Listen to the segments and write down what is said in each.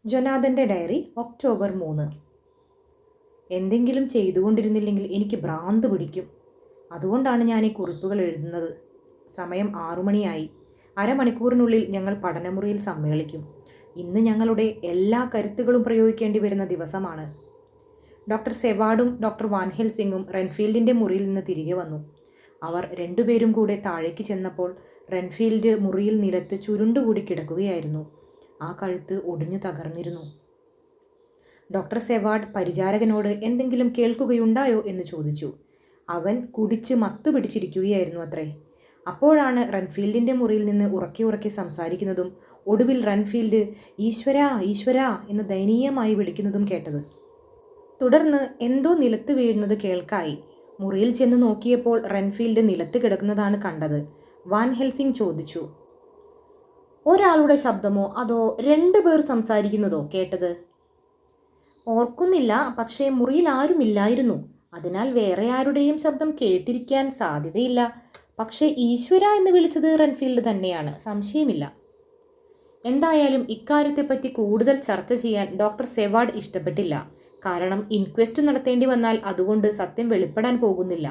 ജൊനാഥൻ്റെ diary October 3. എന്തെങ്കിലും ചെയ്തുകൊണ്ടിരുന്നില്ലെങ്കിൽ എനിക്ക് ഭ്രാന്ത് പിടിക്കും. അതുകൊണ്ടാണ് ഞാൻ ഈ കുറിപ്പുകൾ എഴുതുന്നത്. സമയം 6 മണിയായി. അരമണിക്കൂറിനുള്ളിൽ ഞങ്ങൾ പഠനമുറിയിൽ സമ്മേളിക്കും. ഇന്ന് ഞങ്ങളുടെ എല്ലാ കരുത്തുകളും പ്രയോഗിക്കേണ്ടി വരുന്ന ദിവസമാണ്. ഡോക്ടർ സെവാർഡും ഡോക്ടർ വാൻ ഹെൽസിങ്ങും റെൻഫീൽഡിൻ്റെ മുറിയിൽ നിന്ന് തിരികെ വന്നു. അവർ രണ്ടുപേരും കൂടെ താഴേക്ക് ചെന്നപ്പോൾ റെൻഫീൽഡ് മുറിയിൽ നിലത്ത് ചുരുണ്ടുകൂടി കിടക്കുകയായിരുന്നു. ആ കഴുത്ത് ഒടിഞ്ഞു തകർന്നിരുന്നു. ഡോക്ടർ സെവാർഡ് പരിചാരകനോട് എന്തെങ്കിലും കേൾക്കുകയുണ്ടായോ എന്ന് ചോദിച്ചു. അവൻ കുടിച്ച് മത്തു പിടിച്ചിരിക്കുകയായിരുന്നു അത്രേ. അപ്പോഴാണ് റൺഫീൽഡിൻ്റെ മുറിയിൽ നിന്ന് ഉറക്കെ ഉറക്കെ സംസാരിക്കുന്നതും ഒടുവിൽ റൺഫീൽഡ് ഈശ്വരാ ഈശ്വരാ എന്ന് ദയനീയമായി വിളിക്കുന്നതും കേട്ടത്. തുടർന്ന് എന്തോ നിലത്ത് വീഴുന്നത് കേൾക്കായി. മുറിയിൽ ചെന്ന് നോക്കിയപ്പോൾ റൺഫീൽഡ് നിലത്ത് കിടക്കുന്നതാണ് കണ്ടത്. വാൻ ഹെൽസിംഗ് ചോദിച്ചു, ഒരാളുടെ ശബ്ദമോ അതോ 2 പേർ സംസാരിക്കുന്നതോ കേട്ടത്? ഓർക്കുന്നില്ല, പക്ഷേ മുറിയിൽ ആരുമില്ലായിരുന്നു. അതിനാൽ വേറെ ആരുടെയും ശബ്ദം കേട്ടിരിക്കാൻ സാധ്യതയില്ല. പക്ഷേ ഈശ്വര എന്ന് വിളിച്ചത് റൺഫീൽഡ് തന്നെയാണ്, സംശയമില്ല. എന്തായാലും ഇക്കാര്യത്തെപ്പറ്റി കൂടുതൽ ചർച്ച ചെയ്യാൻ ഡോക്ടർ സെവാർഡ് ഇഷ്ടപ്പെട്ടില്ല. കാരണം ഇൻക്വസ്റ്റ് നടത്തേണ്ടി വന്നാൽ അതുകൊണ്ട് സത്യം വെളിപ്പെടാൻ പോകുന്നില്ല.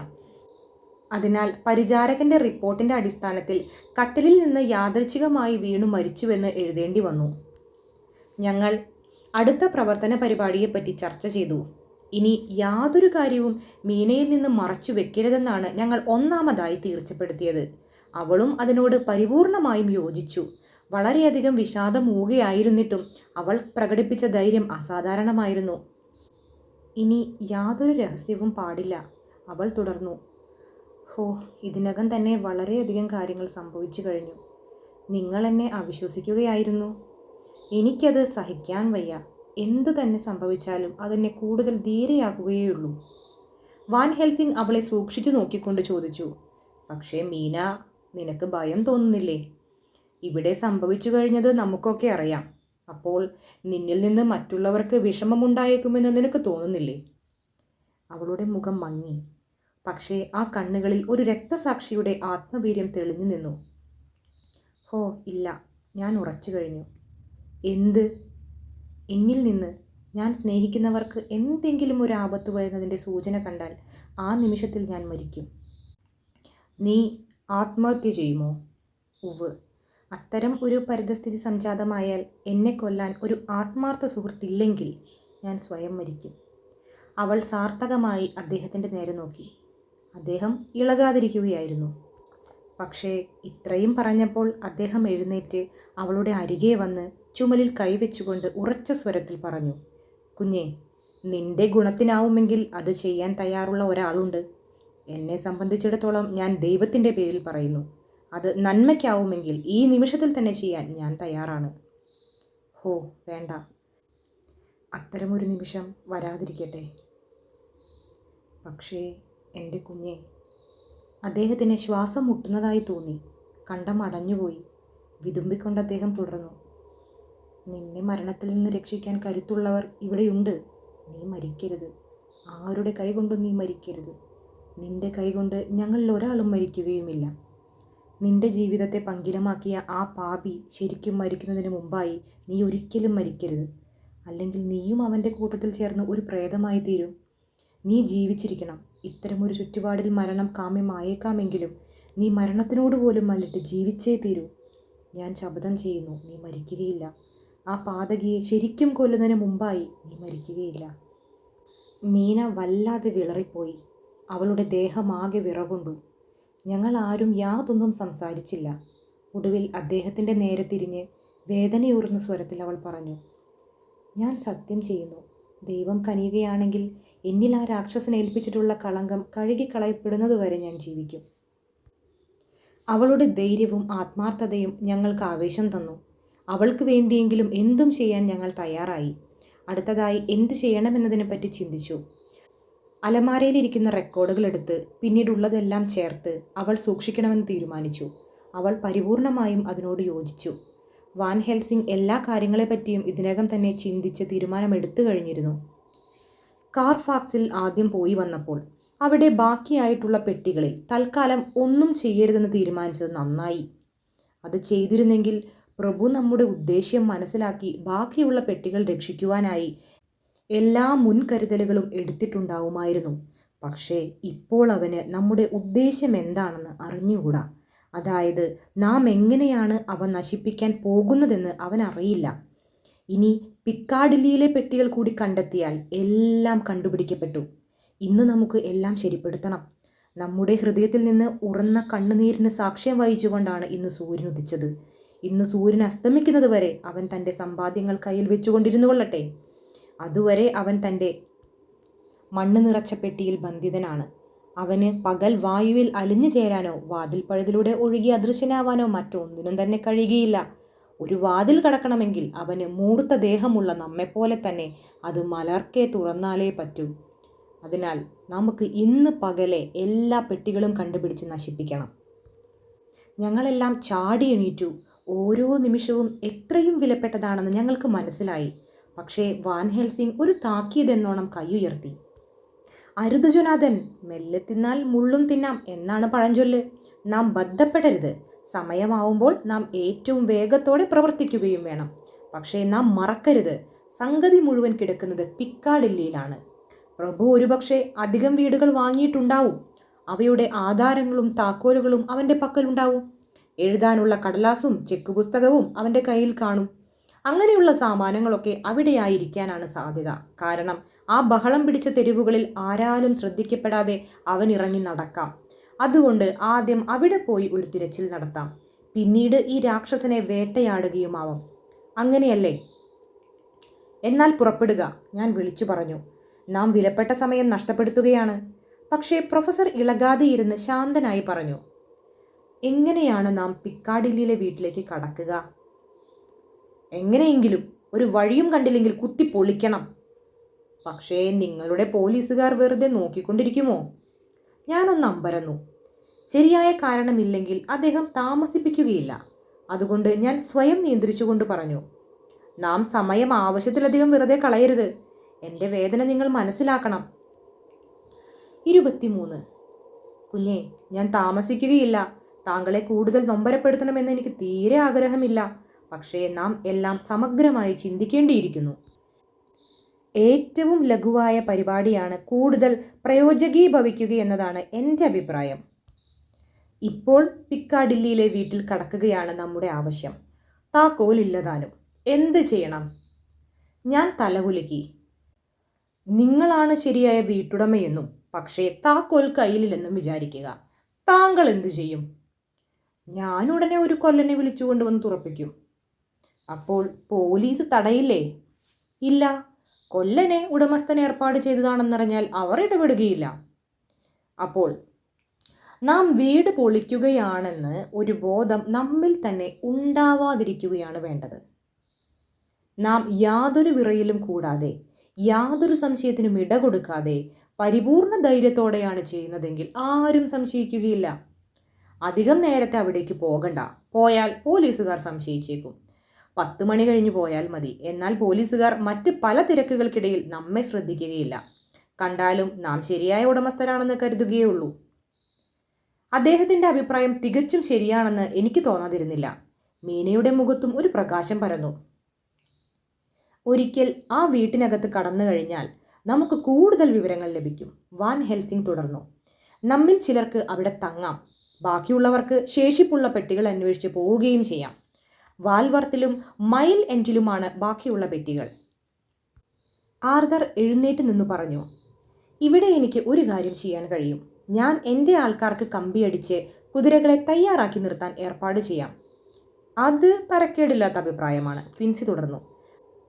അതിനാൽ പരിചാരകന്റെ റിപ്പോർട്ടിന്റെ അടിസ്ഥാനത്തിൽ കട്ടിലിൽ നിന്ന് യാദൃച്ഛികമായി വീണു മരിച്ചുവെന്ന് എഴുതേണ്ടി വന്നു. ഞങ്ങൾ അടുത്ത പ്രവർത്തന പരിപാടിയെപ്പറ്റി ചർച്ച ചെയ്തു. ഇനി യാതൊരു കാര്യവും മീനയിൽ നിന്ന് മറച്ചു വെക്കരുതെന്നാണ് ഞങ്ങൾ ഒന്നാമതായി തീർച്ചപ്പെടുത്തിയത്. അവളും അതിനോട് പരിപൂർണമായും യോജിച്ചു. വളരെയധികം വിഷാദമൂകയായിരുന്നിട്ടും അവൾ പ്രകടിപ്പിച്ച ധൈര്യം അസാധാരണമായിരുന്നു. ഇനി യാതൊരു രഹസ്യവും പാടില്ല, അവൾ തുടർന്നു. ഇതിനകം തന്നെ വളരെയധികം കാര്യങ്ങൾ സംഭവിച്ചു കഴിഞ്ഞു. നിങ്ങൾ എന്നെ അവിശ്വസിക്കുകയായിരുന്നു. എനിക്കത് സഹിക്കാൻ വയ്യ. എന്തു തന്നെ സംഭവിച്ചാലും അതെന്നെ കൂടുതൽ ധീരയാക്കുകയുള്ളൂ. വാൻ ഹെൽസിംഗ് അവളെ സൂക്ഷിച്ചു നോക്കിക്കൊണ്ട് ചോദിച്ചു, പക്ഷേ മീന, നിനക്ക് ഭയം തോന്നുന്നില്ലേ? ഇവിടെ സംഭവിച്ചു കഴിഞ്ഞത് നമുക്കൊക്കെ അറിയാം. അപ്പോൾ നിന്നിൽ നിന്ന് മറ്റുള്ളവർക്ക് വിഷമമുണ്ടായേക്കുമെന്ന് നിനക്ക് തോന്നുന്നില്ലേ? അവളുടെ മുഖം മങ്ങി. പക്ഷേ ആ കണ്ണുകളിൽ ഒരു രക്തസാക്ഷിയുടെ ആത്മവീര്യം തെളിഞ്ഞു നിന്നു. ഇല്ല, ഞാൻ ഉറച്ചു കഴിഞ്ഞു. എന്ത്? എന്നിൽ നിന്ന് ഞാൻ സ്നേഹിക്കുന്നവർക്ക് എന്തെങ്കിലും ഒരു ആപത്ത് വരുന്നതിൻ്റെ സൂചന കണ്ടാൽ ആ നിമിഷത്തിൽ ഞാൻ മരിക്കും. നീ ആത്മഹത്യ ചെയ്യുമോ? ഉവ്. അത്തരം ഒരു പരിതസ്ഥിതി സംജാതമായാൽ എന്നെ കൊല്ലാൻ ഒരു ആത്മാർത്ഥ സുഹൃത്തില്ലെങ്കിൽ ഞാൻ സ്വയം മരിക്കും. അവൾ സാർത്ഥകമായി അദ്ദേഹത്തിൻ്റെ നേരെ നോക്കി. അദ്ദേഹം ഇളകാതിരിക്കുകയായിരുന്നു. പക്ഷേ ഇത്രയും പറഞ്ഞപ്പോൾ അദ്ദേഹം എഴുന്നേറ്റ് അവളുടെ അരികെ വന്ന് ചുമലിൽ കൈവച്ചുകൊണ്ട് ഉറച്ച സ്വരത്തിൽ പറഞ്ഞു, കുഞ്ഞേ, നിന്റെ ഗുണത്തിനാവുമെങ്കിൽ അത് ചെയ്യാൻ തയ്യാറുള്ള ഒരാളുണ്ട്. എന്നെ സംബന്ധിച്ചിടത്തോളം ഞാൻ ദൈവത്തിൻ്റെ പേരിൽ പറയുന്നു, അത് നന്മയ്ക്കാവുമെങ്കിൽ ഈ നിമിഷത്തിൽ തന്നെ ചെയ്യാൻ ഞാൻ തയ്യാറാണ്. വേണ്ട, അത്തരമൊരു നിമിഷം വരാതിരിക്കട്ടെ. പക്ഷേ എൻ്റെ കുഞ്ഞെ. അദ്ദേഹത്തിന് ശ്വാസം മുട്ടുന്നതായി തോന്നി. കണ്ടം അടഞ്ഞുപോയി. വിതുമ്പിക്കൊണ്ട് അദ്ദേഹം തുടർന്നു, നിന്നെ മരണത്തിൽ നിന്ന് രക്ഷിക്കാൻ കരുത്തുള്ളവർ ഇവിടെയുണ്ട്. നീ മരിക്കരുത്. ആരുടെ കൈകൊണ്ടും നീ മരിക്കരുത്. നിന്റെ കൈകൊണ്ട് ഞങ്ങളിൽ ഒരാളും മരിക്കുകയുമില്ല. നിന്റെ ജീവിതത്തെ പങ്കിലമാക്കിയ ആ പാപി ശരിക്കും മരിക്കുന്നതിന് മുമ്പായി നീ ഒരിക്കലും മരിക്കരുത്. അല്ലെങ്കിൽ നീയും അവൻ്റെ കൂട്ടത്തിൽ ചേർന്ന് ഒരു പ്രേതമായി തീരും. നീ ജീവിച്ചിരിക്കണം. ഇത്തരമൊരു ചുറ്റുപാടിൽ മരണം കാമ്യമായേക്കാമെങ്കിലും നീ മരണത്തിനോട് പോലും മല്ലിട്ട് ജീവിച്ചേ തീരൂ. ഞാൻ ശപഥം ചെയ്യുന്നു, നീ മരിക്കുകയില്ല. ആ പാതകിയെ ശരിക്കും കൊല്ലുന്നതിന് മുമ്പായി നീ മരിക്കുകയില്ല. മീന വല്ലാതെ വിളറിപ്പോയി. അവളുടെ ദേഹമാകെ വിറകൊണ്ടു. ഞങ്ങൾ ആരും യാതൊന്നും സംസാരിച്ചില്ല. ഒടുവിൽ അദ്ദേഹത്തിൻ്റെ നേരെ തിരിഞ്ഞ് വേദനയൂർന്ന സ്വരത്തിൽ അവൾ പറഞ്ഞു, ഞാൻ സത്യം ചെയ്യുന്നു, ദൈവം കനിയുകയാണെങ്കിൽ എന്നിൽ ആ രാക്ഷസനെ ഏൽപ്പിച്ചിട്ടുള്ള കളങ്കം കഴുകിക്കളയപ്പെടുന്നതുവരെ ഞാൻ ജീവിക്കും. അവളുടെ ധൈര്യവും ആത്മാർത്ഥതയും ഞങ്ങൾക്ക് ആവേശം തന്നു. അവൾക്ക് വേണ്ടിയെങ്കിലും എന്തും ചെയ്യാൻ ഞങ്ങൾ തയ്യാറായി. അടുത്തതായി എന്തു ചെയ്യണമെന്നതിനെപ്പറ്റി ചിന്തിച്ചു. അലമാരയിലിരിക്കുന്ന റെക്കോർഡുകൾ എടുത്ത് പിന്നീടുള്ളതെല്ലാം ചേർത്ത് അവൾ സൂക്ഷിക്കണമെന്ന് തീരുമാനിച്ചു. അവൾ പരിപൂർണമായും അതിനോട് യോജിച്ചു. വാൻ ഹെൽസിംഗ് എല്ലാ കാര്യങ്ങളെപ്പറ്റിയും ഇതിനകം തന്നെ ചിന്തിച്ച് തീരുമാനമെടുത്തു കഴിഞ്ഞിരുന്നു. കാർഫാക്സിൽ ആദ്യം പോയി വന്നപ്പോൾ അവിടെ ബാക്കിയായിട്ടുള്ള പെട്ടികളിൽ തൽക്കാലം ഒന്നും ചെയ്യരുതെന്ന് തീരുമാനിച്ചത് നന്നായി. അത് ചെയ്തിരുന്നെങ്കിൽ പ്രഭു നമ്മുടെ ഉദ്ദേശ്യം മനസ്സിലാക്കി ബാക്കിയുള്ള പെട്ടികൾ രക്ഷിക്കുവാനായി എല്ലാ മുൻകരുതലുകളും എടുത്തിട്ടുണ്ടാവുമായിരുന്നു. പക്ഷേ ഇപ്പോൾ അവന് നമ്മുടെ ഉദ്ദേശ്യം എന്താണെന്ന് അറിഞ്ഞുകൂടാ. അതായത് നാം എങ്ങനെയാണ് അവ നശിപ്പിക്കാൻ പോകുന്നതെന്ന് അവനറിയില്ല. ഇനി പിക്കാഡില്ലിയിലെ പെട്ടികൾ കൂടി കണ്ടെത്തിയാൽ എല്ലാം കണ്ടുപിടിക്കപ്പെട്ടു. ഇന്ന് നമുക്ക് എല്ലാം ശരിപ്പെടുത്തണം. നമ്മുടെ ഹൃദയത്തിൽ നിന്ന് ഉറന്ന കണ്ണുനീരിന് സാക്ഷ്യം വഹിച്ചുകൊണ്ടാണ് ഇന്ന് സൂര്യൻ ഉദിച്ചത്. ഇന്ന് സൂര്യൻ അസ്തമിക്കുന്നത് വരെ അവൻ തൻ്റെ സമ്പാദ്യങ്ങൾ കയ്യിൽ വെച്ചുകൊണ്ടിരുന്നു കൊള്ളട്ടെ. അതുവരെ അവൻ തൻ്റെ മണ്ണ് നിറച്ച പെട്ടിയിൽ ബന്ധിതനാണ്. അവന് പകൽ വായുവിൽ അലിഞ്ഞു ചേരാനോ വാതിൽ പഴുതിലൂടെ ഒഴുകി അദൃശ്യനാവാനോ മറ്റൊന്നിനും തന്നെ കഴിയുകയില്ല. ഒരു വാതിൽ കടക്കണമെങ്കിൽ അവന് മൂർത്ത ദേഹമുള്ള നമ്മെപ്പോലെ തന്നെ അത് മലർക്കെ തുറന്നാലേ പറ്റൂ. അതിനാൽ നമുക്ക് ഇന്ന് പകലെ എല്ലാ പെട്ടികളും കണ്ടുപിടിച്ച് നശിപ്പിക്കണം. ഞങ്ങളെല്ലാം ചാടി എണീറ്റു. ഓരോ നിമിഷവും എത്രയും വിലപ്പെട്ടതാണെന്ന് ഞങ്ങൾക്ക് മനസ്സിലായി. പക്ഷേ വാൻ ഹെൽസിംഗ് ഒരു താക്കീതെന്നോണം കൈയുയർത്തി. അരുത് ജൊനാഥൻ, മെല്ലെ തിന്നാൽ മുള്ളും തിന്നാം എന്നാണ് പഴഞ്ചൊല്ല്. നാം ബദ്ധപ്പെടരുത്. സമയമാവുമ്പോൾ നാം ഏറ്റവും വേഗത്തോടെ പ്രവർത്തിക്കുകയും വേണം. പക്ഷേ നാം മറക്കരുത്, സംഗതി മുഴുവൻ കിടക്കുന്നത് പിക്കാഡില്ലിയിലാണ്. പ്രഭു ഒരുപക്ഷെ അധികം വീടുകൾ വാങ്ങിയിട്ടുണ്ടാവും. അവയുടെ ആധാരങ്ങളും താക്കോലുകളും അവൻ്റെ പക്കലുണ്ടാവും. എഴുതാനുള്ള കടലാസും ചെക്ക് പുസ്തകവും അവൻ്റെ കയ്യിൽ കാണും. അങ്ങനെയുള്ള സാമാനങ്ങളൊക്കെ അവിടെയായിരിക്കാനാണ് സാധ്യത. കാരണം ആ ബഹളം പിടിച്ച തെരുവുകളിൽ ആരാലും ശ്രദ്ധിക്കപ്പെടാതെ അവൻ ഇറങ്ങി നടക്കാം. അതുകൊണ്ട് ആദ്യം അവിടെ പോയി ഒരു തിരച്ചിൽ നടത്താം. പിന്നീട് ഈ രാക്ഷസനെ വേട്ടയാടുകയുമാവാം. അങ്ങനെയല്ലേ? എന്നാൽ പുറപ്പെടുക, ഞാൻ വിളിച്ചു പറഞ്ഞു. നാം വിലപ്പെട്ട സമയം നഷ്ടപ്പെടുത്തുകയാണ്. പക്ഷേ പ്രൊഫസർ ഇളകാതെയിരുന്ന് ശാന്തനായി പറഞ്ഞു, എങ്ങനെയാണ് നാം പിക്കാഡില്ലിയിലെ വീട്ടിലേക്ക് കടക്കുക? എങ്ങനെയെങ്കിലും. ഒരു വഴിയും കണ്ടില്ലെങ്കിൽ കുത്തി പൊളിക്കണം. പക്ഷേ നിങ്ങളുടെ പോലീസുകാർ വെറുതെ നോക്കിക്കൊണ്ടിരിക്കുമോ? ഞാനൊന്ന് അമ്പരന്നു. ശരിയായ കാരണമില്ലെങ്കിൽ അദ്ദേഹം താമസിപ്പിക്കുകയില്ല. അതുകൊണ്ട് ഞാൻ സ്വയം നിയന്ത്രിച്ചുകൊണ്ട് പറഞ്ഞു, നാം സമയം ആവശ്യത്തിലധികം വെറുതെ കളയരുത്. എൻ്റെ വേദന നിങ്ങൾ മനസ്സിലാക്കണം. 23. കുഞ്ഞേ, ഞാൻ താമസിക്കുകയില്ല. താങ്കളെ കൂടുതൽ നൊമ്പരപ്പെടുത്തണമെന്ന് എനിക്ക് തീരെ ആഗ്രഹമില്ല. പക്ഷേ നാം എല്ലാം സമഗ്രമായി ചിന്തിക്കേണ്ടിയിരിക്കുന്നു. ഏറ്റവും ലഘുവായ പരിപാടിയാണ് കൂടുതൽ പ്രയോജകീഭവിക്കുക എന്നതാണ് എൻ്റെ അഭിപ്രായം. ഇപ്പോൾ പിക്കാഡില്ലിയിലെ വീട്ടിൽ കടക്കുകയാണ് നമ്മുടെ ആവശ്യം. താക്കോലില്ലതാനും. എന്ത് ചെയ്യണം? ഞാൻ തലകുലുക്കി. നിങ്ങളാണ് ശരിയായ വീട്ടുടമയെന്നും പക്ഷേ താക്കോൽ കയ്യിലില്ലെന്നും വിചാരിക്കുക. താങ്കൾ എന്തു ചെയ്യും? ഞാൻ ഉടനെ ഒരു കൊല്ലനെ വിളിച്ചുകൊണ്ടുവന്ന് തുറപ്പിക്കും. അപ്പോൾ പോലീസ് തടയില്ലേ? ഇല്ല. കൊല്ലനെ ഉടമസ്ഥൻ ഏർപ്പാട് ചെയ്തതാണെന്നറിഞ്ഞാൽ അവർ ഇടപെടുകയില്ല. അപ്പോൾ നാം വീട് പൊളിക്കുകയാണെന്ന് ഒരു ബോധം നമ്മിൽ തന്നെ ഉണ്ടാവാതിരിക്കുകയാണ് വേണ്ടത്. നാം യാതൊരു വിറയിലും കൂടാതെ, യാതൊരു സംശയത്തിനും ഇട കൊടുക്കാതെ പരിപൂർണ ധൈര്യത്തോടെയാണ് ചെയ്യുന്നതെങ്കിൽ ആരും സംശയിക്കുകയില്ല. അധികം നേരത്തെ അവിടേക്ക് പോകണ്ട. പോയാൽ പോലീസുകാർ സംശയിച്ചേക്കും. 10 മണി കഴിഞ്ഞ് പോയാൽ മതി. എന്നാൽ പോലീസുകാർ മറ്റ് പല തിരക്കുകൾക്കിടയിൽ നമ്മെ ശ്രദ്ധിക്കുകയില്ല. കണ്ടാലും നാം ശരിയായ ഉടമസ്ഥരാണെന്ന് കരുതുകയുള്ളൂ. അദ്ദേഹത്തിൻ്റെ അഭിപ്രായം തികച്ചും ശരിയാണെന്ന് എനിക്ക് തോന്നാതിരുന്നില്ല. മീനയുടെ മുഖത്തും ഒരു പ്രകാശം പരന്നു. ഒരിക്കൽ ആ വീട്ടിനകത്ത് കടന്നു കഴിഞ്ഞാൽ നമുക്ക് കൂടുതൽ വിവരങ്ങൾ ലഭിക്കും. വാൻ ഹെൽസിംഗ് തുടർന്നു. നമ്മിൽ ചിലർക്ക് അവിടെ തങ്ങാം. ബാക്കിയുള്ളവർക്ക് ശേഷിപ്പുള്ള പെട്ടികൾ അന്വേഷിച്ച് പോവുകയും ചെയ്യാം. വാൽവർത്തിലും മൈൽ എൻഡിലുമാണ് ബാക്കിയുള്ള പെട്ടികൾ. ആർതർ എഴുന്നേറ്റ് നിന്നു പറഞ്ഞു, ഇവിടെ എനിക്ക് ഒരു കാര്യം ചെയ്യാൻ കഴിയും. ഞാൻ എൻ്റെ ആൾക്കാർക്ക് കമ്പിയടിച്ച് കുതിരകളെ തയ്യാറാക്കി നിർത്താൻ ഏർപ്പാട് ചെയ്യാം. അത് തരക്കേടില്ലാത്ത അഭിപ്രായമാണ്, ക്വിൻസി തുടർന്നു.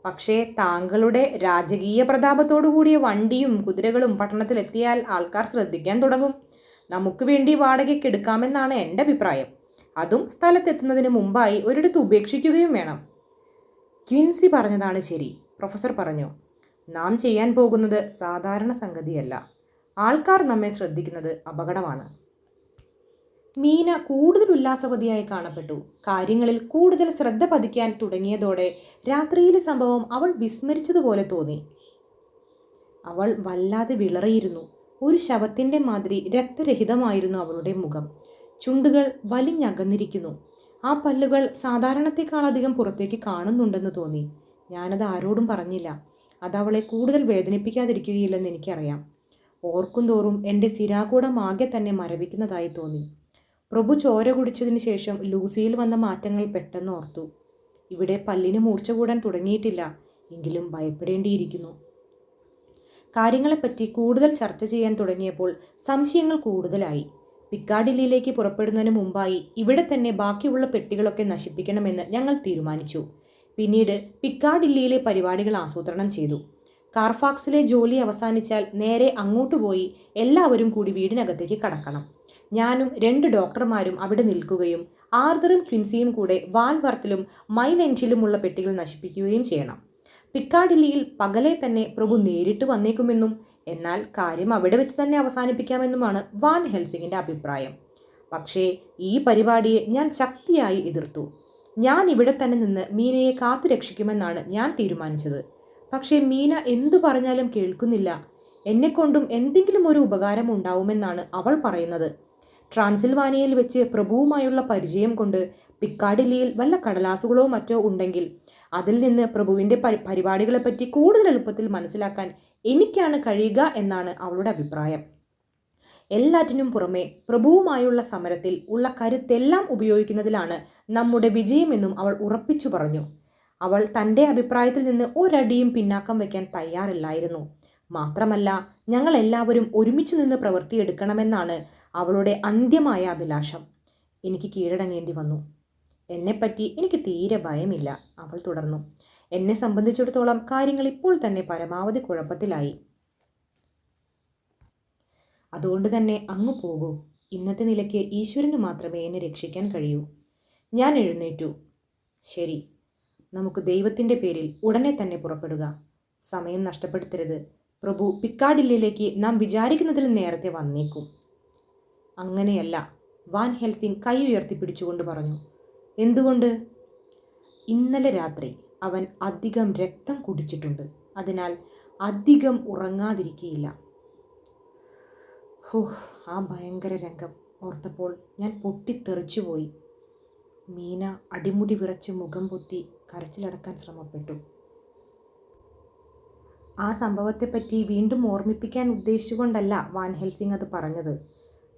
പക്ഷേ താങ്കളുടെ രാജകീയ പ്രതാപത്തോടു കൂടിയ വണ്ടിയും കുതിരകളും പട്ടണത്തിലെത്തിയാൽ ആൾക്കാർ ശ്രദ്ധിക്കാൻ തുടങ്ങും. നമുക്ക് വേണ്ടി വാടകയ്ക്ക് എടുക്കാമെന്നാണ് എൻ്റെ അഭിപ്രായം. അതും സ്ഥലത്തെത്തുന്നതിന് മുമ്പായി ഒരിടത്ത് ഉപേക്ഷിക്കുകയും വേണം. ക്വിൻസി പറഞ്ഞതാണ് ശരി, പ്രൊഫസർ പറഞ്ഞു. നാം ചെയ്യാൻ പോകുന്നത് സാധാരണ സംഗതിയല്ല. ആൾക്കാർ നമ്മെ ശ്രദ്ധിക്കുന്നത് അപകടമാണ്. മീന കൂടുതൽ ഉല്ലാസവതിയായി കാണപ്പെട്ടു. കാര്യങ്ങളിൽ കൂടുതൽ ശ്രദ്ധ പതിക്കാൻ തുടങ്ങിയതോടെ രാത്രിയിലെ സംഭവം അവൾ വിസ്മരിച്ചതുപോലെ തോന്നി. അവൾ വല്ലാതെ വിളറിയിരുന്നു. ഒരു ശവത്തിൻ്റെ മാതിരി രക്തരഹിതമായിരുന്നു അവളുടെ മുഖം. ചുണ്ടുകൾ വലിഞ്ഞകന്നിരിക്കുന്നു. ആ പല്ലുകൾ സാധാരണത്തെക്കാളധികം പുറത്തേക്ക് കാണുന്നുണ്ടെന്ന് തോന്നി. ഞാനത് ആരോടും പറഞ്ഞില്ല. അതവളെ കൂടുതൽ വേദനിപ്പിക്കാതിരിക്കുകയില്ലെന്ന് എനിക്കറിയാം. ഓർക്കും തോറും എൻ്റെ സിരാകൂടം ആകെ തന്നെ മരവിക്കുന്നതായി തോന്നി. പ്രഭു ചോര കുടിച്ചതിന് ശേഷം ലൂസിയിൽ വന്ന മാറ്റങ്ങൾ പെട്ടെന്ന് ഓർത്തു. ഇവിടെ പല്ലിന് മൂർച്ച കൂടാൻ തുടങ്ങിയിട്ടില്ല, എങ്കിലും ഭയപ്പെടേണ്ടിയിരിക്കുന്നു. കാര്യങ്ങളെപ്പറ്റി കൂടുതൽ ചർച്ച ചെയ്യാൻ തുടങ്ങിയപ്പോൾ സംശയങ്ങൾ കൂടുതലായി. പിക്കാഡില്ലിയിലേക്ക് പുറപ്പെടുന്നതിന് മുമ്പായി ഇവിടെ തന്നെ ബാക്കിയുള്ള പെട്ടികളൊക്കെ നശിപ്പിക്കണമെന്ന് ഞങ്ങൾ തീരുമാനിച്ചു. പിന്നീട് പിക്കാഡില്ലിയിലെ പരിപാടികൾ ആസൂത്രണം ചെയ്തു. കാർഫാക്സിലെ ജോലി അവസാനിച്ചാൽ നേരെ അങ്ങോട്ട് പോയി എല്ലാവരും കൂടി വീടിനകത്തേക്ക് കടക്കണം. ഞാനും 2 ഡോക്ടർമാരും അവിടെ നിൽക്കുകയും ആർതറും ക്വിൻസിയും കൂടെ വാൽവർത്തിലും മൈലെൻറ്റിലുമുള്ള പെട്ടികൾ നശിപ്പിക്കുകയും ചെയ്യണം. പിക്കാഡില്ലിയിൽ പകലെ തന്നെ പ്രഭു നേരിട്ട് വന്നേക്കുമെന്നും എന്നാൽ കാര്യം അവിടെ വെച്ച് തന്നെ അവസാനിപ്പിക്കാമെന്നുമാണ് വാൻ ഹെൽസിങ്ങിൻ്റെ അഭിപ്രായം. പക്ഷേ ഈ പരിപാടിയെ ഞാൻ ശക്തിയായി എതിർത്തു. ഞാൻ ഇവിടെ തന്നെ നിന്ന് മീനയെ കാത്തു രക്ഷിക്കുമെന്നാണ് ഞാൻ തീരുമാനിച്ചത്. പക്ഷേ മീന എന്തു പറഞ്ഞാലും കേൾക്കുന്നില്ല. എന്നെക്കൊണ്ടും എന്തെങ്കിലും ഒരു ഉപകാരം ഉണ്ടാവുമെന്നാണ് അവൾ പറയുന്നത്. ട്രാൻസിൽവാനിയയിൽ വെച്ച് പ്രഭുവുമായുള്ള പരിചയം കൊണ്ട് പിക്കാഡില്ലിയിൽ വല്ല കടലാസുകളോ മറ്റോ ഉണ്ടെങ്കിൽ അതിൽ നിന്ന് പ്രഭുവിൻ്റെ പരിപാടികളെപ്പറ്റി കൂടുതൽ എളുപ്പത്തിൽ മനസ്സിലാക്കാൻ എനിക്കാണ് കഴിയുക എന്നാണ് അവളുടെ അഭിപ്രായം. എല്ലാറ്റിനും പുറമെ പ്രഭുവുമായുള്ള സമരത്തിൽ ഉള്ള കരുത്തെല്ലാം ഉപയോഗിക്കുന്നതിലാണ് നമ്മുടെ വിജയമെന്നും അവൾ ഉറപ്പിച്ചു പറഞ്ഞു. അവൾ തൻ്റെ അഭിപ്രായത്തിൽ നിന്ന് ഒരടിയും പിന്നാക്കം വയ്ക്കാൻ തയ്യാറില്ലായിരുന്നു. മാത്രമല്ല, ഞങ്ങൾ എല്ലാവരും ഒരുമിച്ച് നിന്ന് പ്രവൃത്തിയെടുക്കണമെന്നാണ് അവളുടെ അന്ത്യമായ അഭിലാഷം. എനിക്ക് കീഴടങ്ങേണ്ടി വന്നു. എന്നെപ്പറ്റി എനിക്ക് തീരെ ഭയമില്ല, അവൾ തുടർന്നു. എന്നെ സംബന്ധിച്ചിടത്തോളം കാര്യങ്ങൾ ഇപ്പോൾ തന്നെ പരമാവധി കുഴപ്പത്തിലായി. അതുകൊണ്ട് തന്നെ അങ്ങ് പോകൂ. ഇന്നത്തെ നിലയ്ക്ക് ഈശ്വരന് മാത്രമേ എന്നെ രക്ഷിക്കാൻ കഴിയൂ. ഞാൻ എഴുന്നേറ്റു. ശരി, നമുക്ക് ദൈവത്തിൻ്റെ പേരിൽ ഉടനെ തന്നെ പുറപ്പെടുക. സമയം നഷ്ടപ്പെടുത്തരുത്. പ്രഭു പിക്കാഡില്ലിയിലേക്ക് നാം വിചാരിക്കുന്നതിൽ നേരത്തെ വന്നേക്കും. അങ്ങനെയല്ല, വാൻ ഹെൽസിംഗ് കൈ ഉയർത്തിപ്പിടിച്ചുകൊണ്ട് പറഞ്ഞു. എന്തുകൊണ്ട്? ഇന്നലെ രാത്രി അവൻ അധികം രക്തം കുടിച്ചിട്ടുണ്ട്. അതിനാൽ അധികം ഉറങ്ങാതിരിക്കുകയില്ല. ആ ഭയങ്കര രംഗം ഓർത്തപ്പോൾ ഞാൻ പൊട്ടിത്തെറിച്ചുപോയി. മീന അടിമുടി വിറച്ച് മുഖം പൊത്തി കരച്ചിലടക്കാൻ ശ്രമപ്പെട്ടു. ആ സംഭവത്തെപ്പറ്റി വീണ്ടും ഓർമ്മിപ്പിക്കാൻ ഉദ്ദേശിച്ചുകൊണ്ടല്ല വാൻ ഹെൽസിംഗ് അത് പറഞ്ഞത്.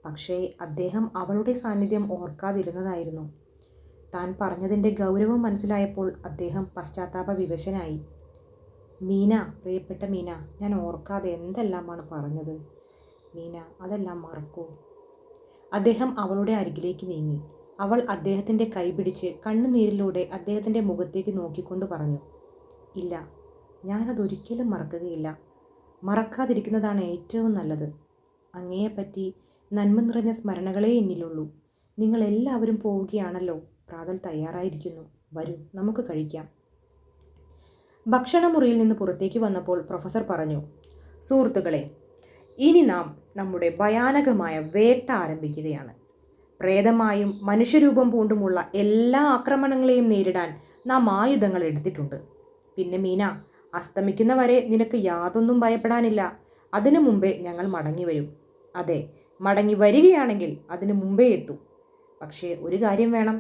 പക്ഷേ അദ്ദേഹം അവളുടെ സാന്നിധ്യം ഓർക്കാതിരുന്നതായിരുന്നു. താൻ പറഞ്ഞതിൻ്റെ ഗൗരവം മനസ്സിലായപ്പോൾ അദ്ദേഹം പശ്ചാത്താപ വിവശനായി. മീന, പ്രിയപ്പെട്ട മീന, ഞാൻ ഓർക്കാതെ എന്തെല്ലാമാണ് പറഞ്ഞത്. മീന, അതെല്ലാം മറക്കൂ. അദ്ദേഹം അവളുടെ അരികിലേക്ക് നീങ്ങി. അവൾ അദ്ദേഹത്തിൻ്റെ കൈ പിടിച്ച് കണ്ണുനീരിലൂടെ അദ്ദേഹത്തിൻ്റെ മുഖത്തേക്ക് നോക്കിക്കൊണ്ട് പറഞ്ഞു. ഇല്ല, ഞാനതൊരിക്കലും മറക്കുകയില്ല. മറക്കാതിരിക്കുന്നതാണ് ഏറ്റവും നല്ലത്. അങ്ങയെപ്പറ്റി നന്മ നിറഞ്ഞ സ്മരണകളേ എന്നിലുള്ളൂ. നിങ്ങളെല്ലാവരും പോവുകയാണല്ലോ. പ്രാതൽ തയ്യാറായിരിക്കുന്നു. വരൂ, നമുക്ക് കഴിക്കാം. ഭക്ഷണമുറിയിൽ നിന്ന് പുറത്തേക്ക് വന്നപ്പോൾ പ്രൊഫസർ പറഞ്ഞു. സുഹൃത്തുക്കളെ, ഇനി നാം നമ്മുടെ ഭയാനകമായ വേട്ട ആരംഭിക്കുകയാണ്. പ്രേതമായും മനുഷ്യരൂപം പൂണ്ടുമുള്ള എല്ലാ ആക്രമണങ്ങളെയും നേരിടാൻ നാം ആയുധങ്ങൾ എടുത്തിട്ടുണ്ട്. പിന്നെ മീന, അസ്തമിക്കുന്നവരെ നിനക്ക് യാതൊന്നും ഭയപ്പെടാനില്ല. അതിനു മുമ്പേ ഞങ്ങൾ മടങ്ങി വരും. അതെ, മടങ്ങി വരികയാണെങ്കിൽ അതിനു മുമ്പേ എത്തും. പക്ഷേ ഒരു കാര്യം വേണം.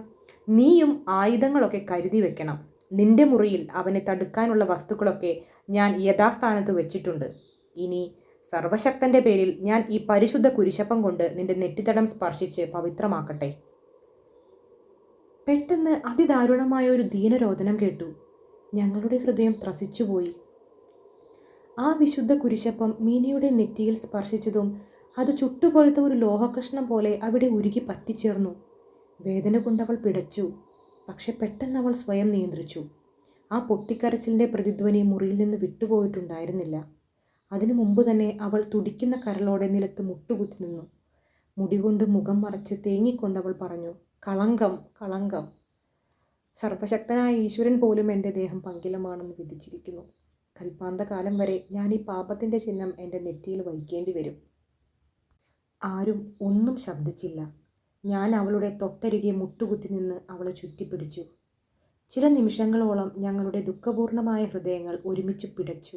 നീയും ആയുധങ്ങളൊക്കെ കരുതി വെക്കണം. നിന്റെ മുറിയിൽ അവനെ തടുക്കാനുള്ള വസ്തുക്കളൊക്കെ ഞാൻ യഥാസ്ഥാനത്ത് വെച്ചിട്ടുണ്ട്. ഇനി സർവശക്തൻ്റെ പേരിൽ ഞാൻ ഈ പരിശുദ്ധ കുരിശപ്പം കൊണ്ട് നിന്റെ നെറ്റിത്തടം സ്പർശിച്ച് പവിത്രമാക്കട്ടെ. പെട്ടെന്ന് അതിദാരുണമായ ഒരു ദീനരോദനം കേട്ടു. ഞങ്ങളുടെ ഹൃദയം ത്രസിച്ചുപോയി. ആ വിശുദ്ധ കുരിശപ്പം മീനയുടെ നെറ്റിയിൽ സ്പർശിച്ചതും അത് ചുട്ടുപഴുത്ത ഒരു ലോഹകഷ്ണം പോലെ അവിടെ ഉരുകി പറ്റിച്ചേർന്നു. വേദന കൊണ്ടവൾ പിടച്ചു. പക്ഷെ പെട്ടെന്ന് അവൾ സ്വയം നിയന്ത്രിച്ചു. ആ പൊട്ടിക്കരച്ചിലിൻ്റെ പ്രതിധ്വനി മുറിയിൽ നിന്ന് വിട്ടുപോയിട്ടുണ്ടായിരുന്നില്ല. അതിനു മുമ്പ് തന്നെ അവൾ തുടിക്കുന്ന കരളോടെ നിലത്ത് മുട്ടുകുത്തി നിന്നു. മുടികൊണ്ട് മുഖം മറച്ച് തേങ്ങിക്കൊണ്ടവൾ പറഞ്ഞു. കളങ്കം, കളങ്കം. സർവശക്തനായ ഈശ്വരൻ പോലും എൻ്റെ ദേഹം പങ്കിലമാണെന്ന് വിധിച്ചിരിക്കുന്നു. കൽപ്പാന്തകാലം വരെ ഞാൻ ഈ പാപത്തിൻ്റെ ചിഹ്നം എൻ്റെ നെറ്റിയിൽ വഹിക്കേണ്ടി വരും. ആരും ഒന്നും ശബ്ദിച്ചില്ല. ഞാൻ അവളുടെ തൊട്ടരികെ മുട്ടുകുത്തി നിന്ന് അവളെ ചുറ്റിപ്പിടിച്ചു. ചില നിമിഷങ്ങളോളം ഞങ്ങളുടെ ദുഃഖപൂർണമായ ഹൃദയങ്ങൾ ഒരുമിച്ച് പിടച്ചു.